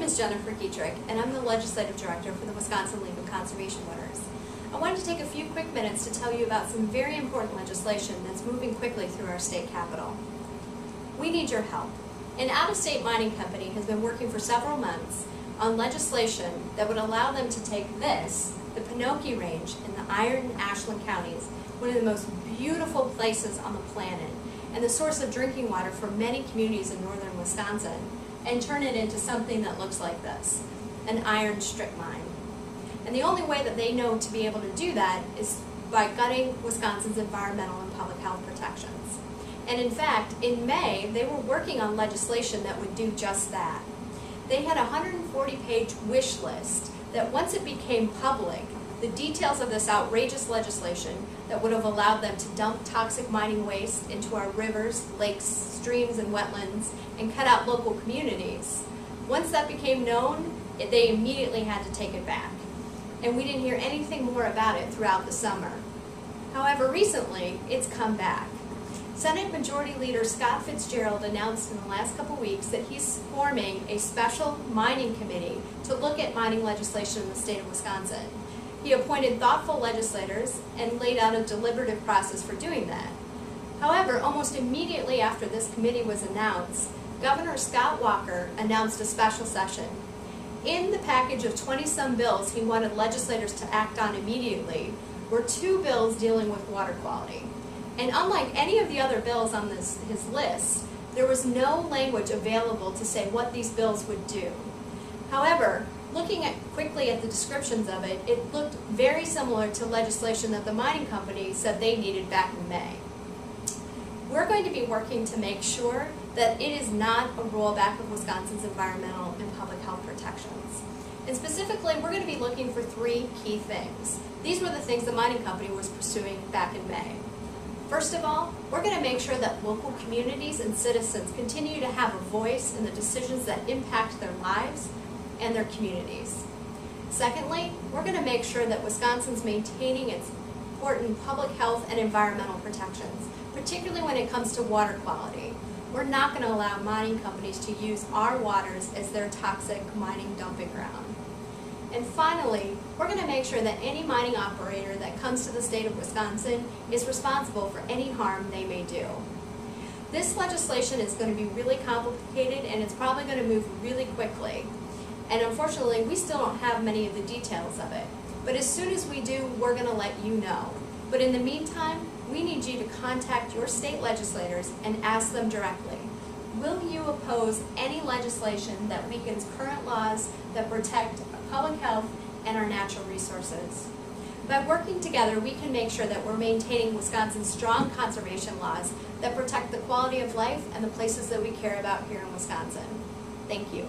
is Jennifer Dietrich, and I'm the Legislative Director for the Wisconsin League of Conservation Winners. I wanted to take a few quick minutes to tell you about some very important legislation that's moving quickly through our state capitol. We need your help. An out-of-state mining company has been working for several months on legislation that would allow them to take this, the Pinocchio Range in the Iron and Ashland counties, one of the most beautiful places on the planet, and the source of drinking water for many communities in northern Wisconsin, and turn it into something that looks like this, an iron strip mine. And the only way that they know to be able to do that is by gutting Wisconsin's environmental and public health protections. And in fact, in May, they were working on legislation that would do just that. They had a 140-page wish list that once it became public, the details of this outrageous legislation that would have allowed them to dump toxic mining waste into our rivers, lakes, streams, and wetlands, and cut out local communities. Once that became known, they immediately had to take it back. And we didn't hear anything more about it throughout the summer. However, recently, it's come back. Senate Majority Leader Scott Fitzgerald announced in the last couple weeks that he's forming a special mining committee to look at mining legislation in the state of Wisconsin. He appointed thoughtful legislators and laid out a deliberative process for doing that. However, almost immediately after this committee was announced, Governor Scott Walker announced a special session. In the package of 20-some bills he wanted legislators to act on immediately were 2 bills dealing with water quality. And unlike any of the other bills on his list, there was no language available to say what these bills would do. However, looking quickly at the descriptions of it, it looked very similar to legislation that the mining company said they needed back in May. We're going to be working to make sure that it is not a rollback of Wisconsin's environmental and public health protections. And specifically, we're going to be looking for 3 key things. These were the things the mining company was pursuing back in May. First of all, we're going to make sure that local communities and citizens continue to have a voice in the decisions that impact their lives and their communities. Secondly, we're going to make sure that Wisconsin's maintaining its important public health and environmental protections, particularly when it comes to water quality. We're not going to allow mining companies to use our waters as their toxic mining dumping ground. And finally, we're going to make sure that any mining operator that comes to the state of Wisconsin is responsible for any harm they may do. This legislation is going to be really complicated, and it's probably going to move really quickly. And unfortunately, we still don't have many of the details of it. But as soon as we do, we're going to let you know. But in the meantime, we need you to contact your state legislators and ask them directly. Will you oppose any legislation that weakens current laws that protect public health and our natural resources? By working together, we can make sure that we're maintaining Wisconsin's strong conservation laws that protect the quality of life and the places that we care about here in Wisconsin. Thank you.